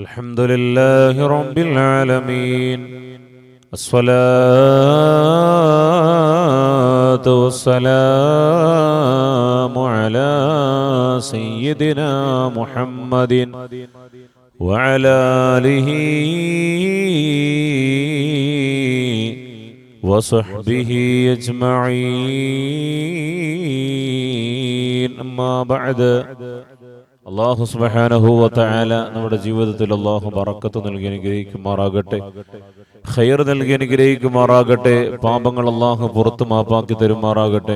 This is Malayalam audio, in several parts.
الحمد لله رب العالمين الصلاة والسلام على سيدنا محمد وعلى آله وصحبه أجمعين أما بعد അല്ലാഹു സുബ്ഹാനഹു വ തആല നമ്മുടെ ജീവിതത്തിൽ അല്ലാഹു ബറക്കത്ത് നൽകി അനുഗ്രഹിക്കുമാറാകട്ടെ, ഖൈർ നൽകി അനുഗ്രഹിക്കുമാറാകട്ടെ, പാപങ്ങൾ അല്ലാഹു പുറത്തു മാപ്പാക്കി തരുമാറാകട്ടെ.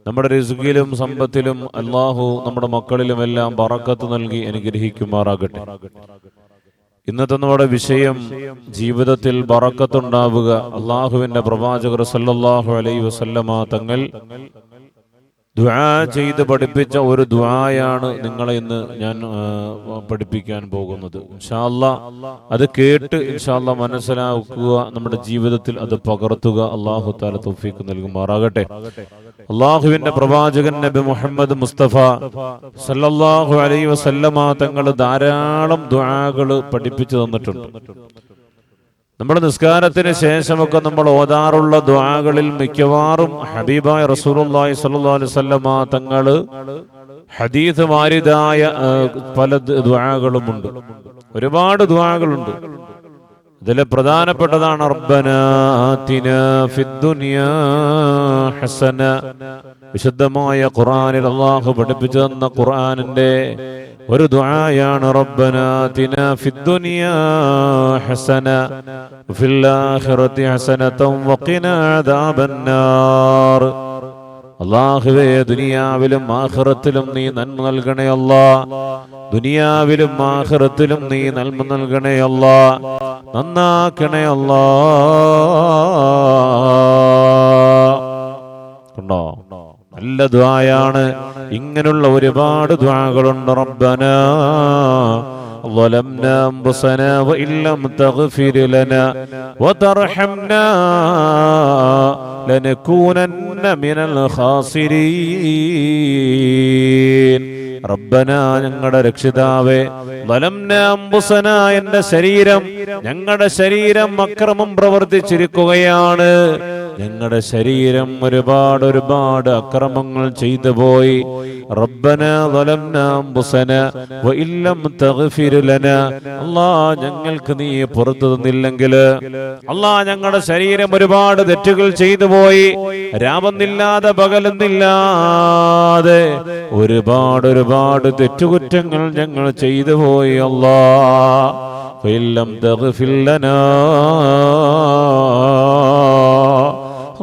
നമ്മുടെ റിസ്കിലും സമ്പത്തിലും അല്ലാഹു നമ്മുടെ മക്കളിലും എല്ലാം ബറക്കത്ത് നൽകി അനുഗ്രഹിക്കുമാറാകട്ടെ. ഇന്നത്തെ നമ്മുടെ വിഷയം ജീവിതത്തിൽ ബറക്കത്തുണ്ടാവുക. അല്ലാഹുവിന്റെ പ്രവാചകർ സല്ലല്ലാഹു അലൈഹി വസല്ലമ തങ്ങൾ ദുആ ചെയ്ത് പഠിപ്പിച്ച ഒരു ദുആയാണ് നിങ്ങളെ ഇന്ന് ഞാൻ പഠിപ്പിക്കാൻ പോകുന്നത്. ഇൻഷാ അല്ലാഹ് അത് കേട്ട് ഇൻഷാ അല്ലാഹ് മനസ്സിലാക്കുക, നമ്മുടെ ജീവിതത്തിൽ അത് പകർത്തുക. അല്ലാഹു തആല തൗഫീഖ് നൽകുമാറാകട്ടെ. അല്ലാഹുവിന്റെ പ്രവാചകൻ നബി മുഹമ്മദ് മുസ്തഫ സല്ലല്ലാഹു അലൈഹി വസല്ലമ തങ്ങൾ ധാരാളം ദുആകൾ പഠിപ്പിച്ചു തന്നിട്ടുണ്ട്. നമ്മുടെ നിസ്കാരത്തിന് ശേഷമൊക്കെ നമ്മൾ ഓതാറുള്ള ദുആകളിൽ മിക്കവാറും ഹബീബായ റസൂലുള്ളാഹി സ്വല്ലല്ലാഹു അലൈഹി വസല്ലമ തങ്ങൾ ഹദീസ് വാരിദായ പല ദുആകളുമുണ്ട്, ഒരുപാട് ദുആകളുണ്ട്. ഇതിലെ പ്രധാനപ്പെട്ടതാണ് റബ്ബനാ ആതിനാ ഫിദ്ദുനിയാ ഹസന. വിശുദ്ധമായ ഖുർആനിൽ അല്ലാഹു പഠിപ്പിച്ചു തന്ന ഖുർആനിന്റെ ഒരു ദുആയാണ് റബ്ബനാ ആതിനാ ഫിദ്ദുനിയാ ഹസന വഫിൽ ആഖിറതി ഹസനതൻ വഖിനാ അദാബന്നാർ. അല്ലാഹുവേ, ദുനിയാവിലും ആഖിറത്തിലും നീ നന്മ നൽകണേ അല്ലാഹ്. ദുനിയാവിലും ആഖിറത്തിലും നീ നന്മ നൽകണേ അല്ലാഹ്, നന്നാക്കണേ അല്ലാഹ്. കണ്ടോ, നല്ല ദുആയാണ്. ഇങ്ങനെയുള്ള ഒരുപാട് ദുആകളുണ്ട്. റബ്ബനാ ظلمنا أنفسنا وإن لم تغفر لنا وترحمنا لنكونن من الخاسرين. റബ്ബന, ഞങ്ങളുടെ രക്ഷിതാവേ, ളലംന അംഫുസന, എന്റെ ശരീരം, ഞങ്ങളുടെ ശരീരം അക്രമം പ്രവർത്തിച്ചിരിക്കുകയാണ്. ഞങ്ങളുടെ ശരീരം ഒരുപാട് അക്രമങ്ങൾ ചെയ്തു പോയി. റബ്ബന ളലംന അംഫുസന വഇൻ ലം തഗ്ഫിർ ലനാ. അല്ലാഹ്, ഞങ്ങൾക്ക് നീ പുറത്തു തന്നില്ലെങ്കിൽ, അല്ലാഹ് ഞങ്ങളുടെ ശരീരം ഒരുപാട് തെറ്റുകൾ ചെയ്തു പോയി. രാവന്നില്ലാതെ പകലെന്നില്ലാതെ ഒരുപാട് തെറ്റുകുറ്റങ്ങൾ ഞങ്ങൾ ചെയ്തു പോയി. അല്ലാഹ്, ഫഇൻ ലം തഗ്ഫിർ ലനാ,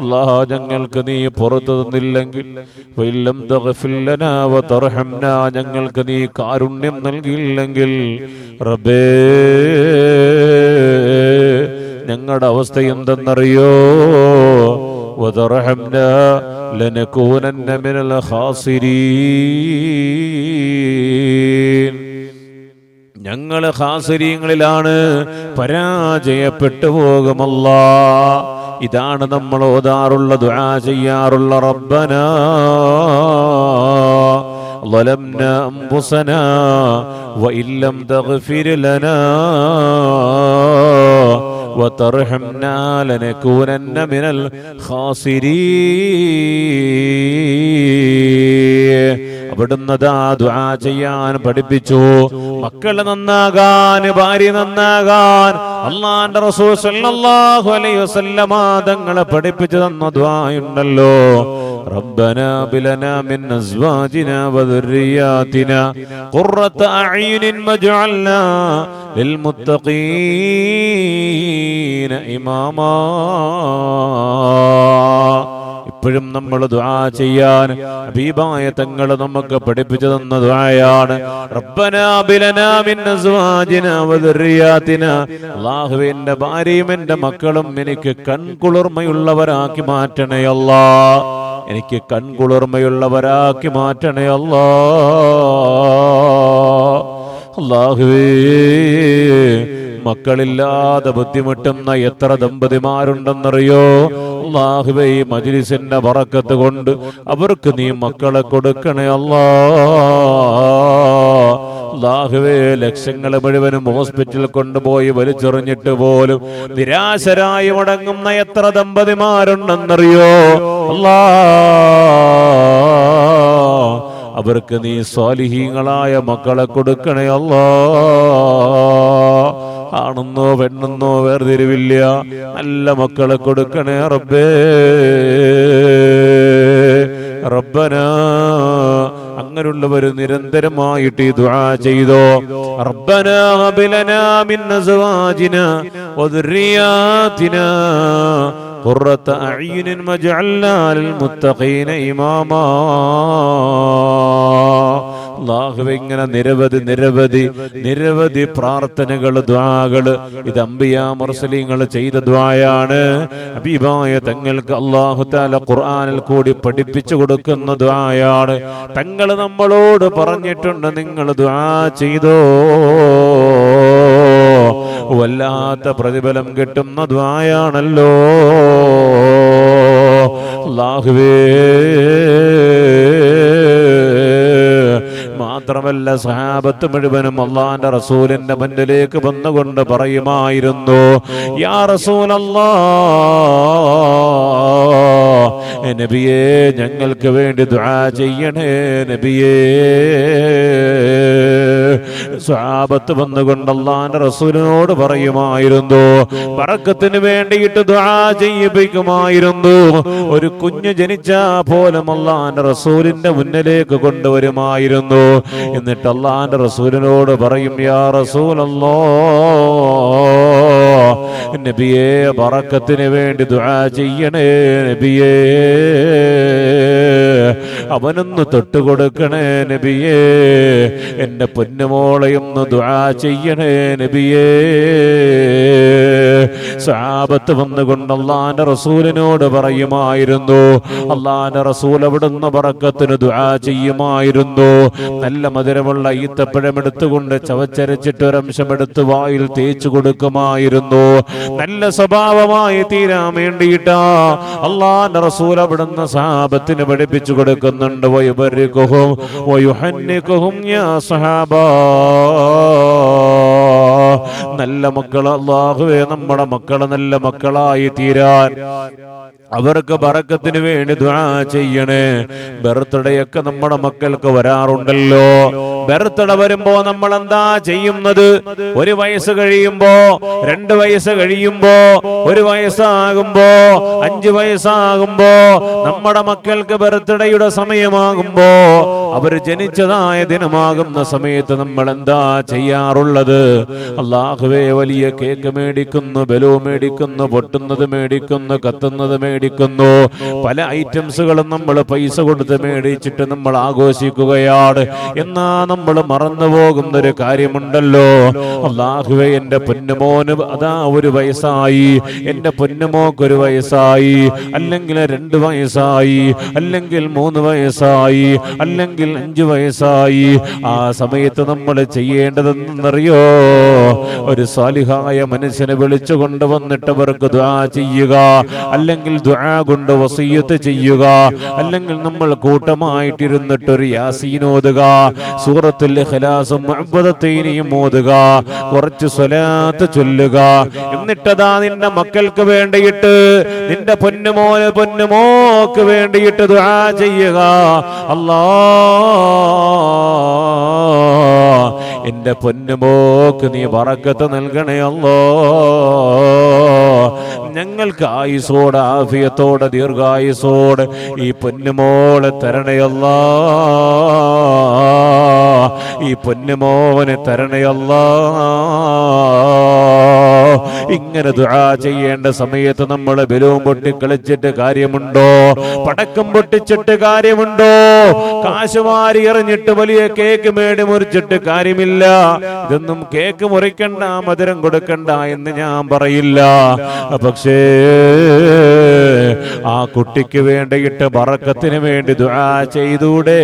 അല്ലാഹ് ഞങ്ങൾക്ക് നീ പുറത്തു തന്നില്ലെങ്കിൽ, ഫഇൻ ലം തഗ്ഫിർ ലനാ വതർഹംനാ, ഞങ്ങൾക്ക് നീ കാരുണ്യം നൽകിയില്ലെങ്കിൽ, റബ്ബേ, ഞങ്ങളുടെ അവസ്ഥ എന്തെന്നറിയോ? വതർഹംനാ ലനകൂനന്ന മിനൽ ഖാസിരീൻ. ഞങ്ങൾ ഖാസിരീങ്ങളിലാണ്, പരാജയപ്പെട്ടു പോകുമല്ലാഹ്. ഇതാണ് നമ്മൾ ഓതാറുള്ള, ദുആ ചെയ്യാറുള്ള. റബ്ബനാ ളലംനാ അൻഫുസനാ വഇൻ ലം തഗ്ഫിർ ലനാ വതർഹംനാ ലനകൂനന്ന മിനൽ ഖാസിരീൻ. അവിടുന്ന് ദുആ ചെയ്യാൻ പഠിപ്പിച്ചു. മക്കൾ നന്നാകാൻ, ഭാര്യ നന്നാകാൻ അല്ലാഹുവിന്റെ റസൂൽ സല്ലല്ലാഹു അലൈഹി വസല്ലമ തങ്ങളെ പഠിപ്പിച്ചു തന്ന ദുആയുണ്ടല്ലോ. റബ്ബനാ ബിലനാ മിൻ അസ്വാജിനാ വദുർരിയാതിനാ ഖുർറത അഅ്യുനിൻ വജ്അൽനാ ലിൽമുത്തഖീന ഇമാമാ. ഇപ്പോഴും നമ്മൾ ദുആ ചെയ്യാൻ ഹബീബായ തങ്ങൾ നമുക്ക് പഠിപ്പിച്ചു തന്ന ദുആയാണ്. റബ്ബനാ ബിലനാ മിൻ അസ്വാജിനാ വദുർരിയാതിനാ. അല്ലാഹുവേ, എൻ്റെ ഭാര്യയും എൻ്റെ മക്കളും എനിക്ക് കൺകുളിർമയുള്ളവരാക്കി മാറ്റണേ അല്ലാഹ്. എനിക്ക് കൺകുളിർമയുള്ളവരാക്കി മാറ്റണേ അല്ലാഹ്. അല്ലാഹുവേ, മക്കളില്ലാതെ ബുദ്ധിമുട്ടുന്ന എത്ര ദമ്പതിമാരുണ്ടെന്നറിയോ? അല്ലാഹുവേ, ഈ മജ്ലിസിന്റെ ബറക്കത്ത് കൊണ്ട് അവർക്ക് നീ മക്കളെ കൊടുക്കണേ അല്ലാഹ്. അല്ലാഹുവേ ലക്ഷങ്ങൾ മുഴുവനും ഹോസ്പിറ്റലിൽ കൊണ്ടുപോയി വലിച്ചെറിഞ്ഞിട്ട് പോലും നിരാശരായി മടങ്ങുന്ന എത്ര ദമ്പതിമാരുണ്ടെന്നറിയോ അല്ലാ, അവർക്ക് നീ സ്വാലിഹീങ്ങളായ മക്കളെ കൊടുക്കണേ അല്ലാ. ആണെന്നോ പെണ്ണെന്നോ വേർതിരിവില്ല, നല്ല മക്കളെ കൊടുക്കണേ റബ്ബേ. റബ്ബന അങ്ങനെയുള്ളവർ നിരന്തരമായിട്ട് ഈ ദുആ ചെയ്തോ. റബ്ബന ഹബ് ലനാ മിൻ അസ്വാജിനാ വദുർരിയാതിനാ ഖുർറത അഅ്യുനിൻ വജഅൽനാ ലിൽ മുത്തഖീന ഇമാമാ. അല്ലാഹുവേ, ഇങ്ങനെ നിരവധി നിരവധി നിരവധി പ്രാർത്ഥനകൾ, ദുആകൾ, ഇത് അംബിയാ മുർസലീങ്ങൾ ചെയ്ത ദുആയാണ്. ഹബീബായ തങ്ങൾക്ക് അല്ലാഹു തആല ഖുർആനിൽ കൂടി പഠിപ്പിച്ചു കൊടുക്കുന്ന ദുആയാണ്. തങ്ങൾ നമ്മളോട് പറഞ്ഞിട്ടുണ്ട്, നിങ്ങൾ ദുആ ചെയ്തോ, വല്ലാത്ത പ്രതിഫലം കിട്ടുന്ന ദുആയാണല്ലോ. അല്ലാഹുവേ, മാത്രമല്ല സഹാബത്ത് മുഴുവനും അല്ലാഹുവിന്റെ റസൂലിന്റെ മുന്നിലേക്ക് വന്നുകൊണ്ട് പറയുമായിരുന്നു, യാ റസൂലല്ലാഹ്, നബിയേ ഞങ്ങൾക്ക് വേണ്ടി ദുആ ചെയ്യണേ നബിയേ. സഹാബത്ത് വന്നുകൊണ്ട് അല്ലാഹുവിന്റെ റസൂലിനോട് പറയുമായിരുന്നു, ബറക്കത്തിന് വേണ്ടിയിട്ട് ദുആ ചെയ്യിപ്പിക്കുമായിരുന്നു. ഒരു കുഞ്ഞ് ജനിച്ചാ പോലും അല്ലാഹുവിന്റെ റസൂലിന്റെ മുന്നിലേക്ക് കൊണ്ടുവരുമായിരുന്നു. എന്നിട്ട് അല്ലാഹുവിന്റെ റസൂലിനോട് പറയും, യാ റസൂലല്ലാഹ്, നബിയേ ബറക്കത്തിന് വേണ്ടി ദുആ ചെയ്യണേ നബിയേ, അവനൊന്ന് തൊട്ടുകൊടുക്കണേ നബിയേ, എന്റെ പൊന്നുമോളെയൊന്ന് ദുആ ചെയ്യണേ നബിയേ. സഹാബത്ത് വന്നുകൊണ്ട് അല്ലാഹുവിന്റെ റസൂലിനോട് പറയുമായിരുന്നു. അല്ലാഹുവിന്റെ റസൂൽ അവിടുന്ന് ബറക്കത്തിന് ദുആ ചെയ്യുമായിരുന്നു. നല്ല മധുരമുള്ള ഈത്തപ്പഴം എടുത്തുകൊണ്ട് ചവച്ചരച്ചിട്ട് ഒരംശം എടുത്ത് വായിൽ തേച്ചു കൊടുക്കുമായിരുന്നു. നല്ല സ്വഭാവമായി തീരാൻ വേണ്ടിയിട്ടാ അല്ലാഹുവിന്റെ റസൂൽ അവിടുന്ന് സഹാബത്തിന് പഠിപ്പിച്ചു കൊടുക്കുന്നുണ്ട്. വയുബരികുഹും വയുഹന്നികുഹും യാ സഹാബാ. നല്ല മക്കൾ, അല്ലാഹുവേ നമ്മുടെ മക്കള് നല്ല മക്കളായി തീരാൻ അവർക്ക് ബറക്കത്തിന് വേണ്ടി ദുആ ചെയ്യണേ. ബർത്ത്ഡേ ഒക്കെ നമ്മുടെ മക്കൾക്ക് വരാറുണ്ടല്ലോ. ബർത്ത്ഡേ വരുമ്പോ നമ്മൾ എന്താ ചെയ്യുന്നത്? 1 വയസ്സ് കഴിയുമ്പോ, 2 വയസ്സ് കഴിയുമ്പോ, 1 വയസ്സാകുമ്പോ, 5 വയസ്സാകുമ്പോ, നമ്മുടെ മക്കൾക്ക് ബർത്ത്ഡേയുടെ സമയമാകുമ്പോ, അവർ ജനിച്ചതായ ദിനമാകുന്ന സമയത്ത് നമ്മൾ എന്താ ചെയ്യാറുള്ളത്? അല്ലാഹുവേ, വലിയ കേക്ക് മേടിക്കുന്നു, ബലൂൺ മേടിക്കുന്നു, പൊട്ടുന്നത് മേടിക്കുന്നു, കത്തുന്നത് മേടിക്കുന്നു, പല ഐറ്റംസുകളും നമ്മൾ പൈസ കൊടുത്ത് മേടിച്ചിട്ട് നമ്മൾ ആഘോഷിക്കുകയാണ്. എന്നാ നമ്മൾ മറന്നു പോകുന്ന ഒരു കാര്യമുണ്ടല്ലോ. അല്ലാഹുവേ, എന്റെ പൊന്നുമോന് അതാ 1 വയസ്സായി, എന്റെ പൊന്നുമോക്ക് 1 വയസ്സായി, അല്ലെങ്കിൽ 2 വയസ്സായി, അല്ലെങ്കിൽ 3 വയസ്സായി, അല്ലെങ്കിൽ 5 വയസ്സായി. ആ സമയത്ത് നമ്മൾ ചെയ്യേണ്ടതെന്നറിയോ? ഒരു സാലിഹായ മനുഷ്യനെ വിളിച്ചു കൊണ്ടുവന്നിട്ട് അവർക്ക് ദുആ ചെയ്യുക, അല്ലെങ്കിൽ ദുആ കൊണ്ട് വസിയ്യത്ത് ചെയ്യുക, അല്ലെങ്കിൽ നമ്മൾ കൂട്ടമായിട്ടിരുന്നിട്ട് ഒരു യാസീൻ ഓതുക, സൂറത്തുൽ ഇഖ്ലാസും മുഅവ്വദത്തൈനിയും ഓതുക, കുറച്ച് സ്വലാത്ത് ചൊല്ലുക. എന്നിട്ടതാ നിന്റെ മക്കൾക്ക് വേണ്ടിയിട്ട്, നിന്റെ പൊന്നുമോന് പൊന്നുമോക്ക് വേണ്ടിയിട്ട് ദുആ ചെയ്യുക. അല്ലാഹ്, എന്റെ പൊന്നുമോക്ക് നീ ബറക്കത്ത് നൽകണേ അല്ലാഹ്. ഞങ്ങൾക്ക് ആയുസോടെ, ആഫിയത്തോടെ, ദീർഘായുസോടെ ഈ പൊന്നുമോളെ തരണേ അല്ലാഹ്, ഈ പൊന്നുമോനെ തരണേ അല്ലാഹ്. ഇങ്ങനെ ദുആ ചെയ്യേണ്ട സമയത്ത് നമ്മൾ ബലൂൺ പൊട്ടിക്കളിച്ചിട്ട് കാര്യമുണ്ടോ? പടക്കം പൊട്ടിച്ചിട്ട് കാര്യമുണ്ടോ? കാശുമാരി എറിഞ്ഞിട്ട് വലിയ കേക്ക് മേടി മുറിച്ചിട്ട് കാര്യമില്ല. ഇതൊന്നും കേക്ക് മുറിക്കണ്ട, മധുരം കൊടുക്കണ്ട എന്ന് ഞാൻ പറയില്ല. പക്ഷേ ആ കുട്ടിക്ക് വേണ്ടിയിട്ട് ബറക്കത്തിന് വേണ്ടി ദുആ ചെയ്തൂടെ?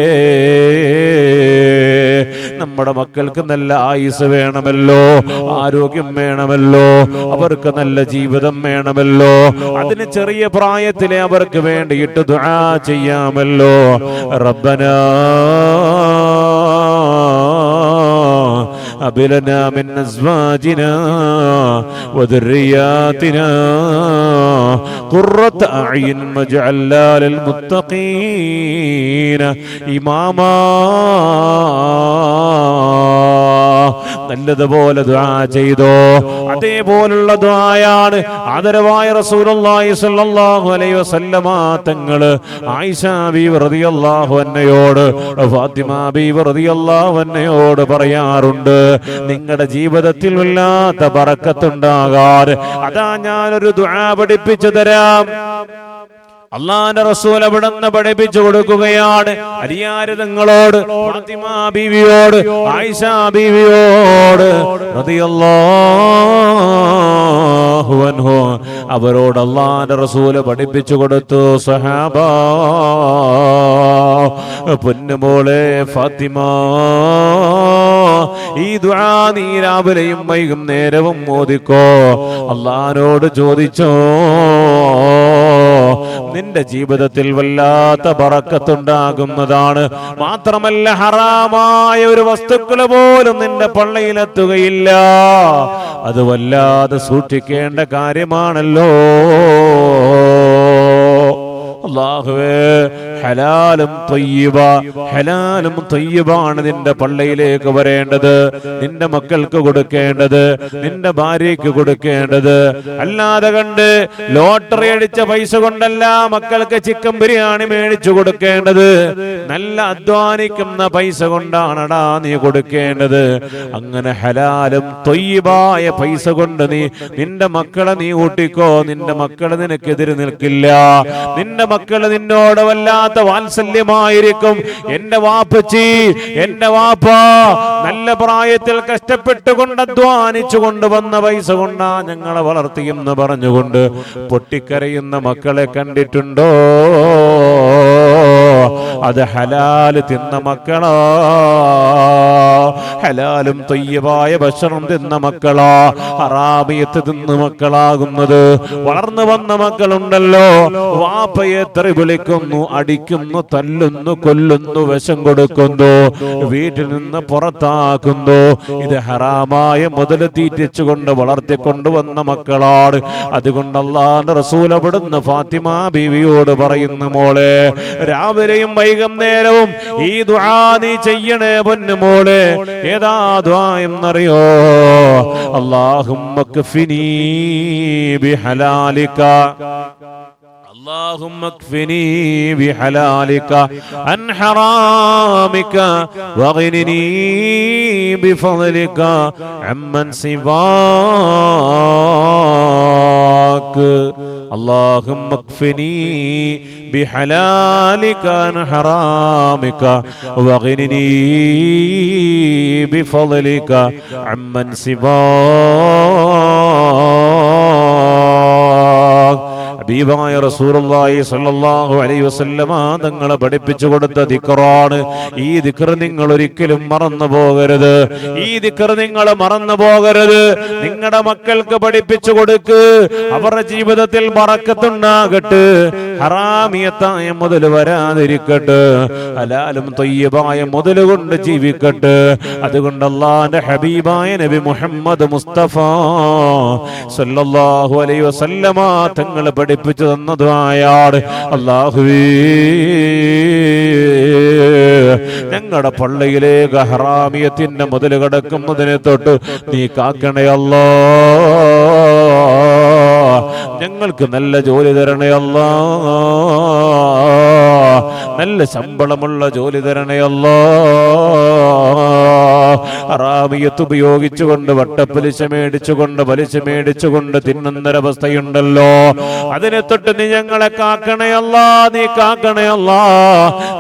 നമ്മുടെ മക്കൾക്ക് നല്ല ആയുസ് വേണമല്ലോ, ആരോഗ്യം വേണമല്ലോ, അവർക്ക് നല്ല ജീവിതം വേണമല്ലോ. അതിന് ചെറിയ പ്രായത്തിലെ അവർക്ക് വേണ്ടിയിട്ട് ദുആ ചെയ്യാമല്ലോ. റബ്ബനാ അബിലനാ മിൻ അസ്വാജിനാ വദുർരിയാതിനാ ഖുർറത അഅ്യുൻ വജഅൽനാ ലിൽ മുത്തഖീന ഇമാമാ. നല്ലതുപോലെ ദുആ ചെയ്തോ. അതേപോലുള്ള ദുആയാണ് ആദരവായ റസൂലുള്ളാഹി സ്വല്ലല്ലാഹു അലൈഹി വസല്ലമ തങ്ങൾ ആയിഷ ബീവി റളിയല്ലാഹു അൻഹയോട്, ഫാത്തിമ ബീവി റളിയല്ലാഹു അൻഹയോട് പറയാറുണ്ട്, നിങ്ങളുടെ ജീവിതത്തിൽ വല്ലാത്ത ബറക്കത്തുണ്ടാകാൻ അതാ ഞാനൊരു ദുആ പഠിപ്പിച്ചു തരാം. അല്ലാഹുവിന്റെ റസൂൽ അവിടുന്ന് പഠിപ്പിച്ചു കൊടുക്കുകയാണ്. അലിയാര് തങ്ങളോട്, ഫാത്തിമ ബീവിയോട്, ആയിഷ ബീവിയോട് റളിയല്ലാഹു അൻഹു അവരോട് അല്ലാഹുവിന്റെ റസൂൽ പഠിപ്പിച്ചു കൊടുത്തു. സഹാബ, പൊന്നുമോളെ ഫാത്തിമ, ഈ ദുആ നീ രാവിലെയും വൈകുന്നേരവും ഓതിക്കോ. അല്ലാഹുവിനോട് ചോദിച്ചോ, നിന്റെ ജീവിതത്തിൽ വല്ലാത്ത ബറക്കത്തുണ്ടാകുന്നതാണ്. മാത്രമല്ല ഹറാമായ ഒരു വസ്തുക്കൾ പോലും നിന്റെ പള്ളയിലെത്തുകയില്ല. അത് വല്ലാതെ സൂക്ഷിക്കേണ്ട കാര്യമാണല്ലോ. അല്ലാഹുവേ, ഹലാലും ത്വയ്യിബ, ഹലാലും ത്വയ്യിബാണ് നിന്റെ പള്ളയിലേക്ക് വരേണ്ടത്, നിന്റെ മക്കൾക്ക് കൊടുക്കേണ്ടത്, നിന്റെ ഭാര്യയ്ക്ക് കൊടുക്കേണ്ടത്. അല്ലാതെ കണ്ട് ലോട്ടറി അടിച്ച പൈസ കൊണ്ടല്ല മക്കൾക്ക് ചിക്കൻ ബിരിയാണി മേടിച്ചു കൊടുക്കേണ്ടത്. നല്ല അധ്വാനിക്കുന്ന പൈസ കൊണ്ടാണടാ നീ കൊടുക്കേണ്ടത്. അങ്ങനെ ഹലാലും ത്വയ്യിബായ പൈസ കൊണ്ട് നീ നിന്റെ മക്കളെ നീ ഊട്ടിക്കോ. നിന്റെ മക്കള് നിനക്കെതിരെ നിൽക്കില്ല. നിന്റെ മക്കള് നിന്നോട് വല്ലാത്ത വാത്സല്യമായിരിക്കും. എന്റെ വാപ്പച്ചി, എന്റെ വാപ്പ നല്ല പ്രായത്തിൽ കഷ്ടപ്പെട്ടുകൊണ്ട് അധ്വാനിച്ചു കൊണ്ടുവന്ന പൈസ കൊണ്ടാ ഞങ്ങളെ വളർത്തിയെന്ന് പറഞ്ഞുകൊണ്ട് പൊട്ടിക്കരയുന്ന മക്കളെ കണ്ടിട്ടുണ്ടോ? അത് ഹലാല് തിന്ന മക്കളാ, ഹലാലും ത്വയ്യിബായ ഭക്ഷണം തിന്ന മക്കളാ, ഹറാമിയത്ത് തിന്ന മക്കളാകുന്നത്. വളർന്നു വന്ന മക്കളുണ്ടല്ലോ, വാപ്പയെ തെറി വിളിക്കുന്നു, അടിക്കുന്നു, തല്ലുന്നു, കൊല്ലുന്നു, വിഷം കൊടുക്കുന്നു, വീട്ടിൽ നിന്ന് പുറത്താക്കുന്നു. ഇത് ഹറാമായ മുതൽ തീറ്റിച്ചുകൊണ്ട് വളർത്തിക്കൊണ്ടുവന്ന മക്കളാണ്. അതുകൊണ്ട് അല്ലാഹുവിന്റെ റസൂൽ അവിടുന്ന് ഫാത്തിമ ബീവിയോട് പറയുന്നു, മോളെ രാവിലെയും വൈകുന്നേരവും ഈ ദുആ നീ ചെയ്യണേ പൊന്നുമോളെ. ഏതാ ദുആ എന്നറിയോ? അല്ലാഹുമ്മ ക്ഫിനീ ബിഹലാലിക, اللهم اكفني بحلالك عن حرامك واغنني بفضلك عمن سواك. اللهم اكفني بحلالك عن حرامك واغنني بفضلك عمن سواك. ഹബീബായ റസൂലുള്ളാഹി സ്വല്ലല്ലാഹു അലൈഹി വസല്ലമ തങ്ങളെ പഠിപ്പിച്ചു കൊടുത്ത ദിക്റാണ്. ഈ ദിക്ർ നിങ്ങൾ ഒരിക്കലും മറന്നു പോകരുത്. ഈ ദിക്ർ നിങ്ങൾ മറന്നു പോകരുത്. നിങ്ങളുടെ മക്കൾക്ക് പഠിപ്പിച്ചു കൊടുക്ക്. അവരുടെ ജീവിതത്തിൽ ബറക്കത്തുണ്ടാകട്ടെ. ഹറാമിയത്തായ മുതൽ വരാതിരിക്കട്ടെ. ഹലാലും ത്വയ്യിബായ മുതൽ കൊണ്ട് ജീവിക്കട്ടെ. അതുകൊണ്ട് അല്ലാഹുവിന്റെ ഹബീബായ നബി മുഹമ്മദ് മുസ്തഫ സല്ലല്ലാഹു അലൈഹി വസല്ലമ തങ്ങൾ പഠിപ്പിച്ചു തന്ന ദുആയാണ്. അല്ലാഹുവേ, ഞങ്ങളുടെ പള്ളിയിലേക്ക് ഹറാമിയത്തിന്റെ മുതൽ കടക്കുന്നതിനെ തൊട്ട് നീ കാക്കണേ അല്ലാ. ഞങ്ങൾക്ക് നല്ല ജോലി തരണേ അല്ലാ. നല്ല ശമ്പളമുള്ള ജോലി തരണേ അല്ലാ. ഹറാമിയത്ത് ഉപയോഗിച്ചുകൊണ്ട് വട്ടപ്പലിശ മേടിച്ചുകൊണ്ട് പലിശ മേടിച്ചുകൊണ്ട് തിന്നുന്നൊരവസ്ഥയുണ്ടല്ലോ. അതിനെ തൊട്ട് നീ ഞങ്ങളെ കാക്കണേ അല്ലാ. നീ കാക്കണേ അല്ലാ.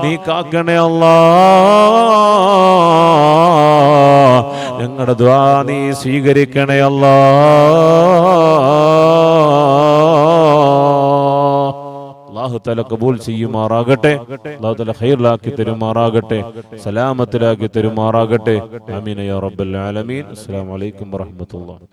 നീ കാക്കണേ അല്ലാ. ഞങ്ങളുടെ ദുആ നീ സ്വീകരിക്കണേ അല്ലാ. അല്ലാഹു തആല കബൂൽ ചെയ്യുമാറാകട്ടെ. അല്ലാഹു തആല ഖൈറിലാക്കി തരുമാറാകട്ടെ. സലാമത്തിലാക്കി തരുമാറാകട്ടെ. ആമീൻ യാ റബ്ബൽ ആലമീൻ. അസ്സലാമു അലൈക്കും വറഹ്മത്തുള്ളാഹി.